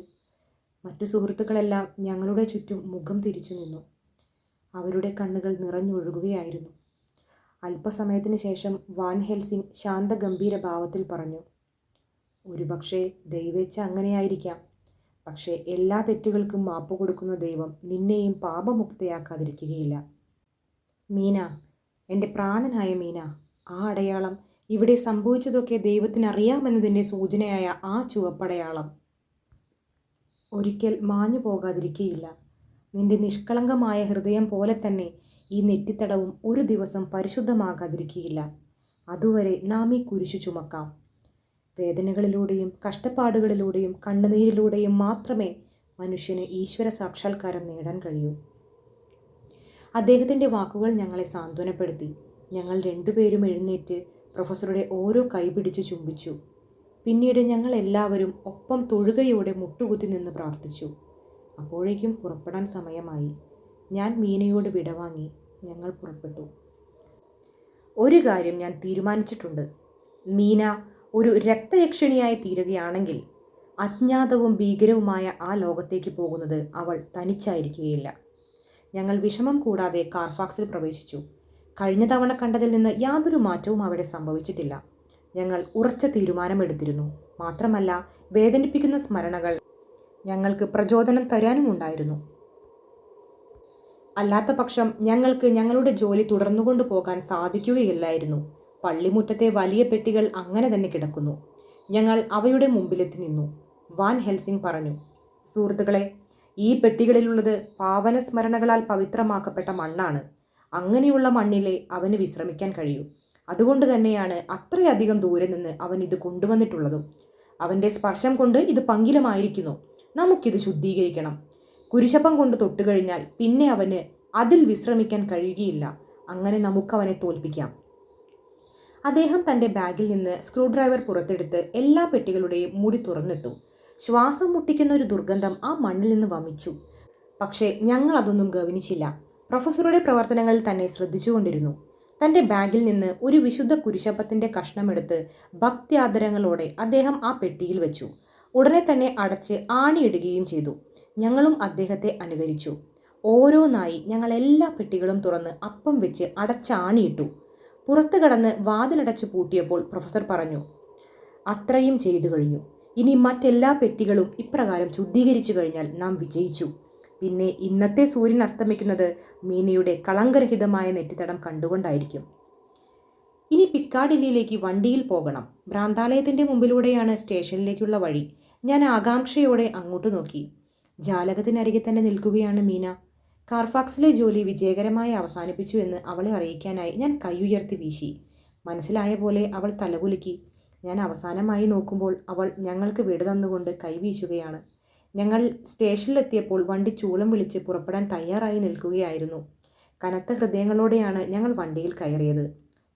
മറ്റു സുഹൃത്തുക്കളെല്ലാം ഞങ്ങളുടെ ചുറ്റും മുഖം തിരിച്ചു നിന്നു. അവരുടെ കണ്ണുകൾ നിറഞ്ഞൊഴുകുകയായിരുന്നു. അല്പസമയത്തിന് ശേഷം വാൻ ഹെൽസിംഗ് ശാന്തഗംഭീര ഭാവത്തിൽ പറഞ്ഞു, ഒരുപക്ഷെ ദൈവേച്ഛ അങ്ങനെയായിരിക്കാം. പക്ഷേ എല്ലാ തെറ്റുകൾക്കും മാപ്പ് കൊടുക്കുന്ന ദൈവം നിന്നെയും പാപമുക്തയാക്കാതിരിക്കുകയില്ല. മീന, എൻ്റെ പ്രാണനായ മീന, ആ അടയാളം, ഇവിടെ സംഭവിച്ചതൊക്കെ ദൈവത്തിന് അറിയാമെന്നതിൻ്റെ സൂചനയായ ആ ചുവപ്പടയാളം ഒരിക്കൽ മാഞ്ഞു പോകാതിരിക്കുകയില്ല. നിന്റെ നിഷ്കളങ്കമായ ഹൃദയം പോലെ തന്നെ ഈ നെറ്റിത്തടവും ഒരു ദിവസം പരിശുദ്ധമാകാതിരിക്കുകയില്ല. അതുവരെ നാം ഈ കുരിശു ചുമക്കാം. വേദനകളിലൂടെയും കഷ്ടപ്പാടുകളിലൂടെയും കണ്ണുനീരിലൂടെയും മാത്രമേ മനുഷ്യന് ഈശ്വര സാക്ഷാത്കാരം നേടാൻ കഴിയൂ. അദ്ദേഹത്തിൻ്റെ വാക്കുകൾ ഞങ്ങളെ സാന്ത്വനപ്പെടുത്തി. ഞങ്ങൾ രണ്ടുപേരും എഴുന്നേറ്റ് പ്രൊഫസറുടെ ഓരോ കൈ പിടിച്ച് ചുംബിച്ചു. പിന്നീട് ഞങ്ങൾ എല്ലാവരും ഒപ്പം തൊഴുകയോടെ മുട്ടുകുത്തി നിന്ന് പ്രാർത്ഥിച്ചു. അപ്പോഴേക്കും പുറപ്പെടാൻ സമയമായി. ഞാൻ മീനയോട് വിടവാങ്ങി. ഞങ്ങൾ പുറപ്പെട്ടു. ഒരു കാര്യം ഞാൻ തീരുമാനിച്ചിട്ടുണ്ട്. മീന ഒരു രക്തയക്ഷിണിയായി തീരുകയാണെങ്കിൽ അജ്ഞാതവും ഭീകരവുമായ ആ ലോകത്തേക്ക് പോകുന്നത് അവൾ തനിച്ചായിരിക്കുകയില്ല. ഞങ്ങൾ വിഷമം കൂടാതെ കാർഫാക്സിൽ പ്രവേശിച്ചു. കഴിഞ്ഞ തവണ കണ്ടതിൽ നിന്ന് യാതൊരു മാറ്റവും അവിടെ സംഭവിച്ചിട്ടില്ല. ഞങ്ങൾ ഉറച്ച തീരുമാനമെടുത്തിരുന്നു. മാത്രമല്ല, വേദനിപ്പിക്കുന്ന സ്മരണകൾ ഞങ്ങൾക്ക് പ്രചോദനം തരാനുമുണ്ടായിരുന്നു. അല്ലാത്ത പക്ഷം ഞങ്ങൾക്ക് ഞങ്ങളുടെ ജോലി തുടർന്നുകൊണ്ടു പോകാൻ സാധിക്കുകയില്ലായിരുന്നു. പള്ളിമുറ്റത്തെ വലിയ പെട്ടികൾ അങ്ങനെ തന്നെ കിടക്കുന്നു. ഞങ്ങൾ അവയുടെ മുമ്പിലെത്തി നിന്നു. വാൻ ഹെൽസിംഗ് പറഞ്ഞു, സുഹൃത്തുക്കളെ, ഈ പെട്ടികളിലുള്ളത് പാവന സ്മരണകളാൽ പവിത്രമാക്കപ്പെട്ട മണ്ണാണ്. അങ്ങനെയുള്ള മണ്ണിലെ അവന് വിശ്രമിക്കാൻ കഴിയൂ. അതുകൊണ്ട് തന്നെയാണ് അത്രയധികം ദൂരെ നിന്ന് അവൻ ഇത് കൊണ്ടുവന്നിട്ടുള്ളതും. അവൻ്റെ സ്പർശം കൊണ്ട് ഇത് പങ്കിലമായിരിക്കുന്നു. നമുക്കിത് ശുദ്ധീകരിക്കണം. കുരിശപ്പം കൊണ്ട് തൊട്ടുകഴിഞ്ഞാൽ പിന്നെ അവന് അതിൽ വിശ്രമിക്കാൻ കഴിയുകയില്ല. അങ്ങനെ നമുക്കവനെ തോൽപ്പിക്കാം. അദ്ദേഹം തൻ്റെ ബാഗിൽ നിന്ന് സ്ക്രൂ ഡ്രൈവർ പുറത്തെടുത്ത് എല്ലാ പെട്ടികളുടെയും മൂടി തുറന്നിട്ടു. ശ്വാസം മുട്ടിക്കുന്ന ഒരു ദുർഗന്ധം ആ മണ്ണിൽ നിന്ന് വമിച്ചു. പക്ഷേ ഞങ്ങൾ അതൊന്നും ഗവനിച്ചില്ല. പ്രൊഫസറുടെ പ്രവർത്തനങ്ങളിൽ തന്നെ ശ്രദ്ധിച്ചുകൊണ്ടിരുന്നു. തൻ്റെ ബാഗിൽ നിന്ന് ഒരു വിശുദ്ധ കുരിശപ്പത്തിൻ്റെ കഷ്ണമെടുത്ത് ഭക്ത്യാദരങ്ങളോടെ അദ്ദേഹം ആ പെട്ടിയിൽ വെച്ചു. ഉടനെ തന്നെ അടച്ച് ആണിയിടുകയും ചെയ്തു. ഞങ്ങളും അദ്ദേഹത്തെ അനുകരിച്ചു. ഓരോന്നായി ഞങ്ങൾ എല്ലാ പെട്ടികളും തുറന്ന് അപ്പം വെച്ച് അടച്ചാണിയിട്ടു. പുറത്തു കടന്ന് വാതിലടച്ച് പൂട്ടിയപ്പോൾ പ്രൊഫസർ പറഞ്ഞു, അത്രയും ചെയ്തു കഴിഞ്ഞു. ഇനി മറ്റെല്ലാ പെട്ടികളും ഇപ്രകാരം ശുദ്ധീകരിച്ചു കഴിഞ്ഞാൽ നാം വിജയിച്ചു. പിന്നെ ഇന്നത്തെ സൂര്യൻ അസ്തമിക്കുന്നത് മീനയുടെ കളങ്കരഹിതമായ നെറ്റിത്തടം കണ്ടുകൊണ്ടായിരിക്കും. ഇനി പിക്കാഡില്ലിയിലേക്ക് വണ്ടിയിൽ പോകണം. ഭ്രാന്താലയത്തിൻ്റെ മുമ്പിലൂടെയാണ് സ്റ്റേഷനിലേക്കുള്ള വഴി. ഞാൻ ആകാംക്ഷയോടെ അങ്ങോട്ട് നോക്കി. ജാലകത്തിനരികെ തന്നെ നിൽക്കുകയാണ് മീന. കാർഫാക്സിലെ ജോലി വിജയകരമായി അവസാനിപ്പിച്ചു എന്ന് അവളെ അറിയിക്കാനായി ഞാൻ കൈയുയർത്തി വീശി. മനസ്സിലായ പോലെ അവൾ തലകുലുക്കി. ഞാൻ അവസാനമായി നോക്കുമ്പോൾ അവൾ ഞങ്ങൾക്ക് വിട തന്നുകൊണ്ട് കൈവീശുകയാണ്. ഞങ്ങൾ സ്റ്റേഷനിലെത്തിയപ്പോൾ വണ്ടി ചൂളം വിളിച്ച് പുറപ്പെടാൻ തയ്യാറായി നിൽക്കുകയായിരുന്നു. കനത്ത ഹൃദയങ്ങളോടെയാണ് ഞങ്ങൾ വണ്ടിയിൽ കയറിയത്.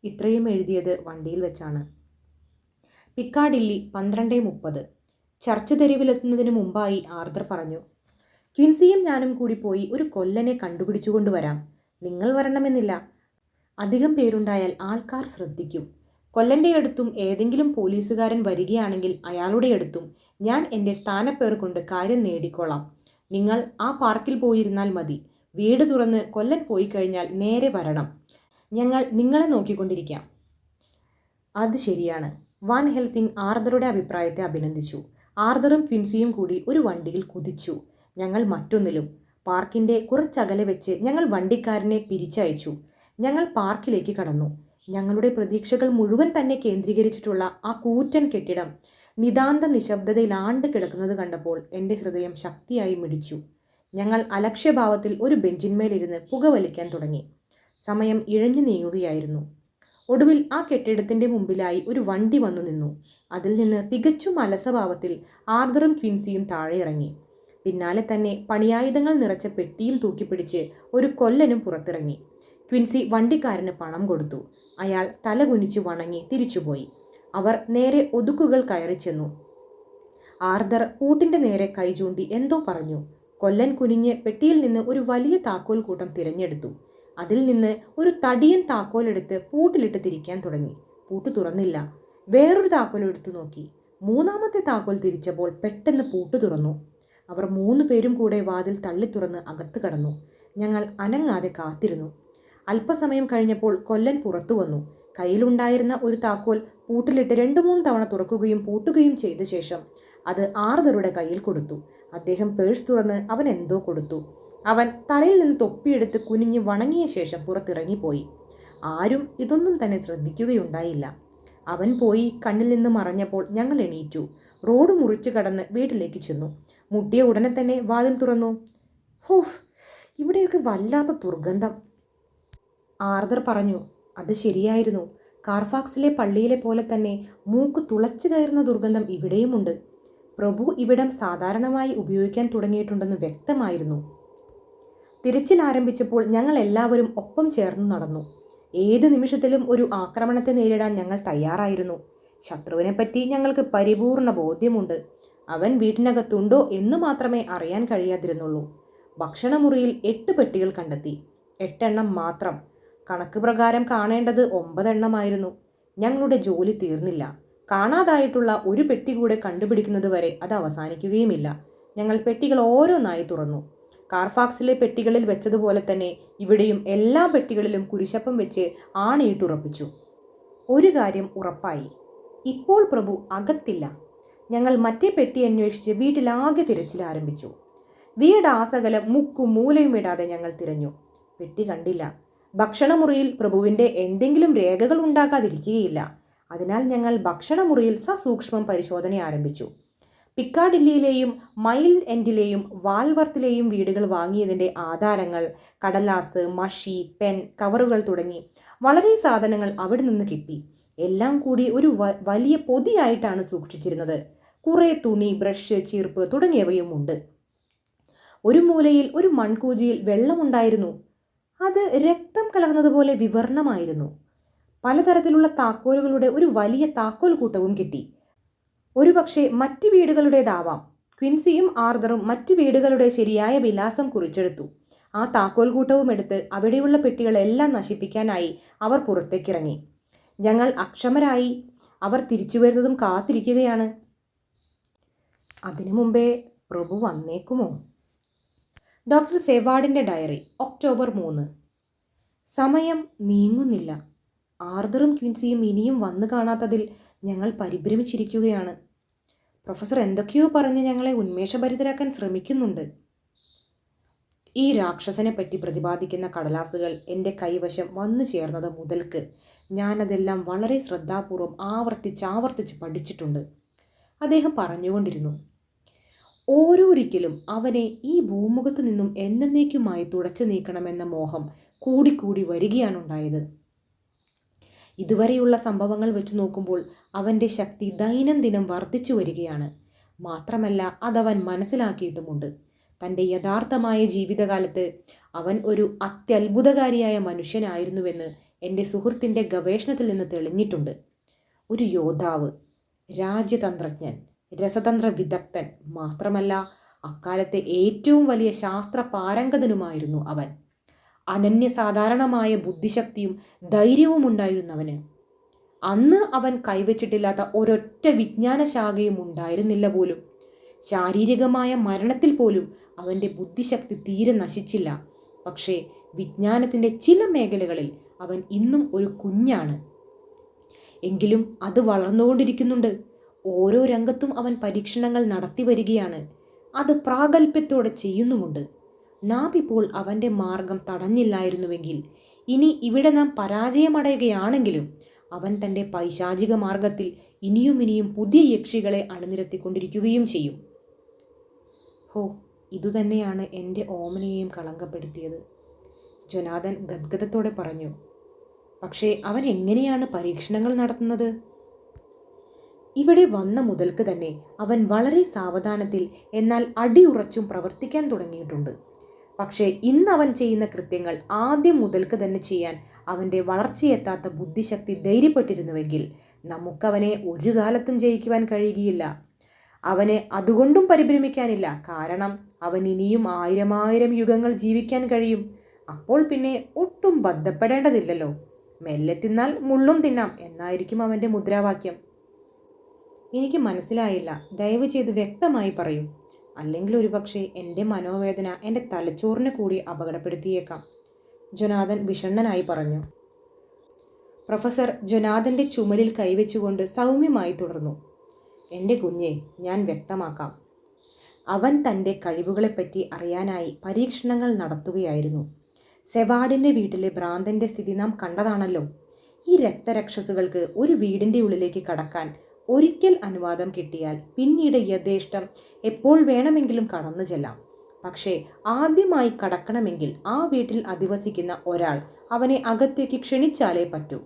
ഇത്രയും എഴുതിയത് വണ്ടിയിൽ വെച്ചാണ്. പിക്കാഡില്ലി 12:30. ചർച്ച് തെരുവിലെത്തുന്നതിന് മുമ്പായി ആർതർ പറഞ്ഞു, ക്വിൻസിയും ഞാനും കൂടി പോയി ഒരു കൊല്ലനെ കണ്ടുപിടിച്ചുകൊണ്ടുവരാം. നിങ്ങൾ വരണമെന്നില്ല. അധികം പേരുണ്ടായാൽ ആൾക്കാർ ശ്രദ്ധിക്കും. കൊല്ലൻ്റെ അടുത്തും ഏതെങ്കിലും പോലീസുകാരൻ വരികയാണെങ്കിൽ അയാളുടെ അടുത്തും ഞാൻ എൻ്റെ സ്ഥാനപ്പേർ കൊണ്ട് കാര്യം നേടിക്കോളാം. നിങ്ങൾ ആ പാർക്കിൽ പോയിരുന്നാൽ മതി. വീട് തുറന്ന് കൊല്ലൻ പോയി കഴിഞ്ഞാൽ നേരെ വരണം. ഞങ്ങൾ നിങ്ങളെ നോക്കിക്കൊണ്ടിരിക്കാം. അത് ശരിയാണ്. വാൻ ഹെൽസിംഗ് ആർതറുടെ അഭിപ്രായത്തെ അഭിനന്ദിച്ചു. ആർതറും ക്വിൻസിയും കൂടി ഒരു വണ്ടിയിൽ കുതിച്ചു. ഞങ്ങൾ മറ്റൊന്നിലും. പാർക്കിൻ്റെ കുറച്ചകലെ വെച്ച് ഞങ്ങൾ വണ്ടിക്കാരനെ പിരിച്ചയച്ചു. ഞങ്ങൾ പാർക്കിലേക്ക് കടന്നു. ഞങ്ങളുടെ പ്രതീക്ഷകൾ മുഴുവൻ തന്നെ കേന്ദ്രീകരിച്ചിട്ടുള്ള ആ കൂറ്റൻ കെട്ടിടം നിതാന്ത നിശബ്ദതയിൽ ആണ്ട് കിടക്കുന്നത് കണ്ടപ്പോൾ എൻ്റെ ഹൃദയം ശക്തിയായി മിടിച്ചു. ഞങ്ങൾ അലക്ഷ്യഭാവത്തിൽ ഒരു ബെഞ്ചിന്മേലിരുന്ന് പുകവലിക്കാൻ തുടങ്ങി. സമയം ഇഴഞ്ഞു നീങ്ങുകയായിരുന്നു. ഒടുവിൽ ആ കെട്ടിടത്തിൻ്റെ മുമ്പിലായി ഒരു വണ്ടി വന്നു നിന്നു. അതിൽ നിന്ന് തികച്ചും അലസഭാവത്തിൽ ആർതറും ക്വിൻസിയും താഴെ ഇറങ്ങി. പിന്നാലെ തന്നെ പണിയായുധങ്ങൾ നിറച്ച പെട്ടിയും തൂക്കിപ്പിടിച്ച് ഒരു കൊല്ലനും പുറത്തിറങ്ങി. ക്വിൻസി വണ്ടിക്കാരന് പണം കൊടുത്തു. അയാൾ തലകുനിച്ച് വണങ്ങി തിരിച്ചുപോയി. അവർ നേരെ ഒതുക്കുകൾ കയറി ചെന്നു. ആർതർ കൂട്ടിൻ്റെ നേരെ കൈ ചൂണ്ടി എന്തോ പറഞ്ഞു. കൊല്ലൻ കുനിഞ്ഞ് പെട്ടിയിൽ നിന്ന് ഒരു വലിയ താക്കോൽ കൂട്ടം തിരഞ്ഞെടുത്തു. അതിൽ നിന്ന് ഒരു തടിയൻ താക്കോലെടുത്ത് പൂട്ടിലിട്ട് തിരിക്കാൻ തുടങ്ങി. പൂട്ട് തുറന്നില്ല. വേറൊരു താക്കോൽ എടുത്തു നോക്കി. മൂന്നാമത്തെ താക്കോൽ തിരിച്ചപ്പോൾ പെട്ടെന്ന് പൂട്ട് തുറന്നു. അവർ 3 പേരും കൂടെ വാതിൽ തള്ളി തുറന്ന് അകത്ത് കടന്നു. ഞങ്ങൾ അനങ്ങാതെ കാത്തിരുന്നു. അല്പസമയം കഴിഞ്ഞപ്പോൾ കൊല്ലൻ പുറത്തു വന്നു. കയ്യിലുണ്ടായിരുന്ന ഒരു താക്കോൽ പൂട്ടിലിട്ട് 2-3 തവണ തുറക്കുകയും പൂട്ടുകയും ചെയ്ത ശേഷം അത് ആർദറുടെ കയ്യിൽ കൊടുത്തു. അദ്ദേഹം പേഴ്സ് തുറന്ന് അവൻ എന്തോ കൊടുത്തു. അവൻ തലയിൽ നിന്ന് തൊപ്പിയെടുത്ത് കുനിഞ്ഞ് വണങ്ങിയ ശേഷം പുറത്തിറങ്ങിപ്പോയി. ആരും ഇതൊന്നും തന്നെ ശ്രദ്ധിക്കുകയുണ്ടായില്ല. അവൻ പോയി കണ്ണിൽ നിന്ന് മറഞ്ഞപ്പോൾ ഞങ്ങൾ എണീറ്റു. റോഡ് മുറിച്ചു കടന്ന് വീട്ടിലേക്ക് ചെന്നു. മുട്ടിയ ഉടനെ തന്നെ വാതിൽ തുറന്നു. ഹൂഫ്, ഇവിടെയൊക്കെ വല്ലാത്ത ദുർഗന്ധം, ആർദർ പറഞ്ഞു. അത് ശരിയായിരുന്നു. കാർഫാക്സിലെ പള്ളിയിലെ പോലെ തന്നെ മൂക്ക് തുളച്ചു കയറുന്ന ദുർഗന്ധം ഇവിടെയുമുണ്ട്. പ്രഭു ഇവിടം സാധാരണമായി ഉപയോഗിക്കാൻ തുടങ്ങിയിട്ടുണ്ടെന്ന് വ്യക്തമായിരുന്നു. തിരച്ചിൽ ആരംഭിച്ചപ്പോൾ ഞങ്ങൾ എല്ലാവരും ഒപ്പം ചേർന്ന് നടന്നു. ഏത് നിമിഷത്തിലും ഒരു ആക്രമണത്തെ നേരിടാൻ ഞങ്ങൾ തയ്യാറായിരുന്നു. ശത്രുവിനെപ്പറ്റി ഞങ്ങൾക്ക് പരിപൂർണ ബോധ്യമുണ്ട്. അവൻ വീട്ടിനകത്തുണ്ടോ എന്ന് മാത്രമേ അറിയാൻ കഴിയാതിരുന്നുള്ളൂ. ഭക്ഷണമുറിയിൽ 8 പെട്ടികൾ കണ്ടെത്തി. 8 എണ്ണം മാത്രം. കണക്ക് പ്രകാരം കാണേണ്ടത് 9 എണ്ണമായിരുന്നു. ഞങ്ങളുടെ ജോലി തീർന്നില്ല. കാണാതായിട്ടുള്ള ഒരു പെട്ടി കൂടെ കണ്ടുപിടിക്കുന്നത് വരെ അത് അവസാനിക്കുകയുമില്ല. ഞങ്ങൾ പെട്ടികൾ ഓരോന്നായി തുറന്നു. കാർഫാക്സിലെ പെട്ടികളിൽ വെച്ചതുപോലെ തന്നെ ഇവിടെയും എല്ലാ പെട്ടികളിലും കുരിശപ്പം വെച്ച് ആണിയിട്ടുറപ്പിച്ചു. ഒരു കാര്യം ഉറപ്പായി, ഇപ്പോൾ പ്രഭു അകത്തില്ല. ഞങ്ങൾ മറ്റേ പെട്ടി അന്വേഷിച്ച് വീട്ടിലാകെ തിരച്ചിൽ ആരംഭിച്ചു. വീടാസകലം മുക്കും മൂലയും വിടാതെ ഞങ്ങൾ തിരഞ്ഞു. പെട്ടി കണ്ടില്ല. ഭക്ഷണമുറിയിൽ പ്രഭുവിൻ്റെ എന്തെങ്കിലും രേഖകൾ ഉണ്ടാകാതിരിക്കുകയില്ല. അതിനാൽ ഞങ്ങൾ ഭക്ഷണമുറിയിൽ സസൂക്ഷ്മം പരിശോധന ആരംഭിച്ചു. പിക്കാഡില്ലിയിലെയും മൈൽ എൻഡിലെയും വാൽവർത്തിലെയും വീടുകൾ വാങ്ങിയതിൻ്റെ ആധാരങ്ങൾ, കടലാസ്, മഷി, പെൻ, കവറുകൾ തുടങ്ങി വളരെ സാധനങ്ങൾ അവിടെ നിന്ന് കിട്ടി. എല്ലാം കൂടി ഒരു വലിയ പൊതിയായിട്ടാണ് സൂക്ഷിച്ചിരുന്നത്. കുറേ തുണി, ബ്രഷ്, ചീർപ്പ് തുടങ്ങിയവയും ഉണ്ട്. ഒരു മൂലയിൽ ഒരു മൺകൂജിയിൽ വെള്ളമുണ്ടായിരുന്നു. അത് രക്തം കലർന്നതുപോലെ വിവർണമായിരുന്നു. പലതരത്തിലുള്ള താക്കോലുകളുടെ ഒരു വലിയ താക്കോൽ കൂട്ടവും കിട്ടി. ഒരുപക്ഷെ മറ്റ് വീടുകളുടേതാവാം. ക്വിൻസിയും ആർദറും മറ്റു വീടുകളുടെ ശരിയായ വിലാസം കുറിച്ചെടുത്തു. ആ താക്കോൽ കൂട്ടവും എടുത്ത് അവിടെയുള്ള പെട്ടികളെല്ലാം നശിപ്പിക്കാനായി അവർ പുറത്തേക്കിറങ്ങി. ഞങ്ങൾ അക്ഷമരായി. അവർ തിരിച്ചു വരുന്നതും കാത്തിരിക്കുകയാണ്. അതിനു മുമ്പേ പ്രഭു വന്നേക്കുമോ? ഡോക്ടർ സെവാർഡിൻ്റെ ഡയറി, ഒക്ടോബർ 3. സമയം നീങ്ങുന്നില്ല. ആർദറും ക്വിൻസിയും ഇനിയും വന്നു കാണാത്തതിൽ ഞങ്ങൾ പരിഭ്രമിച്ചിരിക്കുകയാണ്. പ്രൊഫസർ എന്തൊക്കെയോ പറഞ്ഞ് ഞങ്ങളെ ഉന്മേഷഭരിതരാക്കാൻ ശ്രമിക്കുന്നുണ്ട്. ഈ രാക്ഷസനെ പറ്റി പ്രതിപാദിക്കുന്ന കടലാസുകൾ എൻ്റെ കൈവശം വന്നു ചേർന്നത് മുതൽക്ക് ഞാനതെല്ലാം വളരെ ശ്രദ്ധാപൂർവം ആവർത്തിച്ച് പഠിച്ചിട്ടുണ്ട്. അദ്ദേഹം പറഞ്ഞുകൊണ്ടിരുന്നു. ഓരോരിക്കലും അവനെ ഈ ഭൂമുഖത്തു നിന്നും എന്നേക്കുമായി തുടച്ചു നീക്കണമെന്ന മോഹം കൂടിക്കൂടി വരികയാണുണ്ടായത്. ഇതുവരെയുള്ള സംഭവങ്ങൾ വെച്ച് നോക്കുമ്പോൾ അവൻ്റെ ശക്തി ദൈനംദിനം വർദ്ധിച്ചു വരികയാണ്. മാത്രമല്ല അതവൻ മനസ്സിലാക്കിയിട്ടുമുണ്ട്. തൻ്റെ യഥാർത്ഥമായ ജീവിതകാലത്ത് അവൻ ഒരു അത്യത്ഭുതകാരിയായ മനുഷ്യനായിരുന്നുവെന്ന് എൻ്റെ സുഹൃത്തിൻ്റെ ഗവേഷണത്തിൽ നിന്ന് തെളിഞ്ഞിട്ടുണ്ട്. ഒരു യോദ്ധാവ്, രാജ്യതന്ത്രജ്ഞൻ, രസതന്ത്ര വിദഗ്ധൻ, മാത്രമല്ല അക്കാലത്തെ ഏറ്റവും വലിയ ശാസ്ത്ര പാരംഗതനുമായിരുന്നു അവൻ. അനന്യസാധാരണമായ ബുദ്ധിശക്തിയും ധൈര്യവും ഉണ്ടായിരുന്നവന്. അന്ന് അവൻ കൈവച്ചിട്ടില്ലാത്ത ഒരൊറ്റ വിജ്ഞാന ശാഖയും ഉണ്ടായിരുന്നില്ല പോലും. ശാരീരികമായ മരണത്തിൽ പോലും അവൻ്റെ ബുദ്ധിശക്തി തീരെ നശിച്ചില്ല. പക്ഷേ വിജ്ഞാനത്തിൻ്റെ ചില മേഖലകളിൽ അവൻ ഇന്നും ഒരു കുഞ്ഞാണ്. എങ്കിലും അത് വളർന്നുകൊണ്ടിരിക്കുന്നുണ്ട്. ഓരോ രംഗത്തും അവൻ പരീക്ഷണങ്ങൾ നടത്തി വരികയാണ്. അത് പ്രാഗൽഭ്യത്തോടെ ചെയ്യുന്നുമുണ്ട്. നാം ഇപ്പോൾ അവൻ്റെ മാർഗം തടഞ്ഞില്ലായിരുന്നുവെങ്കിൽ ഇനി ഇവിടെ നാം പരാജയമടയുകയാണെങ്കിലും അവൻ തൻ്റെ പൈശാചിക മാർഗത്തിൽ ഇനിയും പുതിയ യക്ഷികളെ അണിനിരത്തിക്കൊണ്ടിരിക്കുകയും ചെയ്യും. ഹോ, ഇതുതന്നെയാണ് എൻ്റെ ഓമനയെയും കളങ്കപ്പെടുത്തിയത്, ജൊനാഥൻ ഗദ്ഗദത്തോടെ പറഞ്ഞു. പക്ഷേ അവൻ എങ്ങനെയാണ് പരീക്ഷണങ്ങൾ നടത്തുന്നത്? ഇവിടെ വന്ന മുതൽക്ക് തന്നെ അവൻ വളരെ സാവധാനത്തിൽ എന്നാൽ അടിയുറച്ചും പ്രവർത്തിക്കാൻ തുടങ്ങിയിട്ടുണ്ട്. പക്ഷേ ഇന്ന് അവൻ ചെയ്യുന്ന കൃത്യങ്ങൾ ആദ്യം മുതൽക്ക് തന്നെ ചെയ്യാൻ അവൻ്റെ വളർച്ചയെത്താത്ത ബുദ്ധിശക്തി ധൈര്യപ്പെട്ടിരുന്നുവെങ്കിൽ നമുക്കവനെ ഒരു കാലത്തും ജയിക്കുവാൻ കഴിയുകയില്ല. അവനെ അതുകൊണ്ടും പരിഭ്രമിക്കാനില്ല. കാരണം അവൻ ഇനിയും 1000 യുഗങ്ങൾ ജീവിക്കാൻ കഴിയും. അപ്പോൾ പിന്നെ ഒട്ടും ബന്ധപ്പെടേണ്ടതില്ലല്ലോ. മെല്ലെ തിന്നാൽ മുള്ളും തിന്നാം എന്നായിരിക്കും അവൻ്റെ മുദ്രാവാക്യം. എനിക്ക് മനസ്സിലായില്ല. ദയവ് ചെയ്ത് വ്യക്തമായി പറയൂ. അല്ലെങ്കിൽ ഒരുപക്ഷെ എൻ്റെ മനോവേദന എൻ്റെ തലച്ചോറിനെ കൂടി അപകടപ്പെടുത്തിയേക്കാം. ജൊനാഥൻ വിഷണ്ണനായി പറഞ്ഞു. പ്രൊഫസർ ജൊനാഥൻ്റെ ചുമലിൽ കൈവച്ചുകൊണ്ട് സൗമ്യമായി തുടർന്നു. എൻ്റെ കുഞ്ഞെ, ഞാൻ വ്യക്തമാക്കാം. അവൻ തൻ്റെ കഴിവുകളെപ്പറ്റി അറിയാനായി പരീക്ഷണങ്ങൾ നടത്തുകയായിരുന്നു. സെവാഡിൻ്റെ വീട്ടിലെ ഭ്രാന്തൻ്റെ സ്ഥിതി നാം കണ്ടതാണല്ലോ. ഈ രക്തരക്ഷസുകൾക്ക് ഒരു വീടിൻ്റെ ഉള്ളിലേക്ക് കടക്കാൻ ഒരിക്കൽ അനുവാദം കിട്ടിയാൽ പിന്നീട് യഥേഷ്ടം എപ്പോൾ വേണമെങ്കിലും കടന്നു ചെല്ലാം. പക്ഷേ ആദ്യമായി കടക്കണമെങ്കിൽ ആ വീട്ടിൽ അധിവസിക്കുന്ന ഒരാൾ അവനെ അകത്തേക്ക് ക്ഷണിച്ചാലേ പറ്റൂ.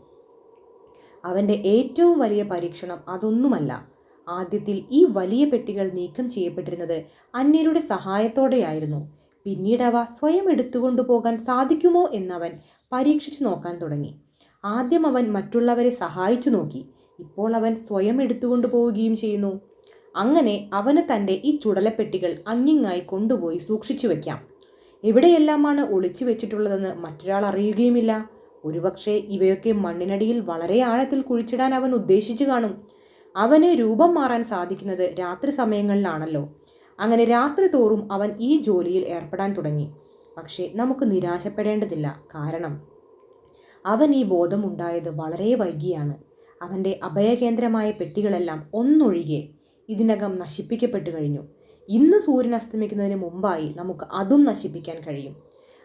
അവൻ്റെ ഏറ്റവും വലിയ പരീക്ഷണം അതൊന്നുമല്ല. ആദ്യത്തിൽ ഈ വലിയ പെട്ടികൾ നീക്കം ചെയ്യപ്പെട്ടിരുന്നത് അന്യരുടെ സഹായത്തോടെയായിരുന്നു. പിന്നീട് അവ സ്വയം എടുത്തുകൊണ്ടു പോകാൻ സാധിക്കുമോ എന്നവൻ പരീക്ഷിച്ചു നോക്കാൻ തുടങ്ങി. ആദ്യം അവൻ മറ്റുള്ളവരെ സഹായിച്ചു നോക്കി. ഇപ്പോൾ അവൻ സ്വയം എടുത്തുകൊണ്ടു പോവുകയും ചെയ്യുന്നു. അങ്ങനെ അവന് തൻ്റെ ഈ ചുടലപ്പെട്ടികൾ അങ്ങിങ്ങായി കൊണ്ടുപോയി സൂക്ഷിച്ചു വയ്ക്കാം. എവിടെയെല്ലാമാണ് ഒളിച്ചു വെച്ചിട്ടുള്ളതെന്ന് മറ്റൊരാൾ അറിയുകയുമില്ല. ഒരുപക്ഷെ ഇവയൊക്കെ മണ്ണിനടിയിൽ വളരെ ആഴത്തിൽ കുഴിച്ചിടാൻ അവൻ ഉദ്ദേശിച്ചു കാണും. അവന് രൂപം മാറാൻ സാധിക്കുന്നത് രാത്രി സമയങ്ങളിലാണല്ലോ. അങ്ങനെ രാത്രി തോറും അവൻ ഈ ജോലിയിൽ ഏർപ്പെടാൻ തുടങ്ങി. പക്ഷേ നമുക്ക് നിരാശപ്പെടേണ്ടതില്ല. കാരണം അവൻ ഈ ബോധമുണ്ടായത് വളരെ വൈകിയാണ്. അവൻ്റെ അഭയകേന്ദ്രമായ പെട്ടികളെല്ലാം ഒന്നൊഴികെ ഇതിനകം നശിപ്പിക്കപ്പെട്ടു കഴിഞ്ഞു. ഇന്ന് സൂര്യൻ അസ്തമിക്കുന്നതിന് മുമ്പായി നമുക്ക് അതും നശിപ്പിക്കാൻ കഴിയും.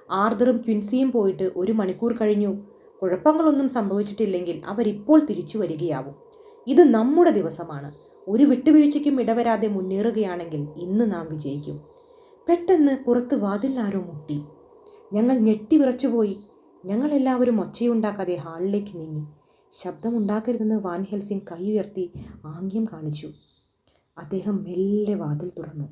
ആർതറും ക്വിൻസിയും പോയിട്ട് 1 മണിക്കൂർ കഴിഞ്ഞു. കുഴപ്പങ്ങളൊന്നും സംഭവിച്ചിട്ടില്ലെങ്കിൽ അവരിപ്പോൾ തിരിച്ചു വരികയാവും. ഇത് നമ്മുടെ ദിവസമാണ്. ഒരു വിട്ടുവീഴ്ചയ്ക്കും ഇടവരാതെ മുന്നേറുകയാണെങ്കിൽ ഇന്ന് നാം വിജയിക്കും. പെട്ടെന്ന് പുറത്ത് വാതിൽ ആരോ മുട്ടി. ഞങ്ങൾ ഞെട്ടിവിറച്ചുപോയി. ഞങ്ങളെല്ലാവരും ഒച്ചയുണ്ടാക്കാതെ ഹാളിലേക്ക് നീങ്ങി. ശബ്ദമുണ്ടാക്കരുതെന്ന് വാൻ ഹെൽസിംഗ് കൈ ഉയർത്തി ആംഗ്യം കാണിച്ചു. അദ്ദേഹം മെല്ലെ വാതിൽ തുറന്നു.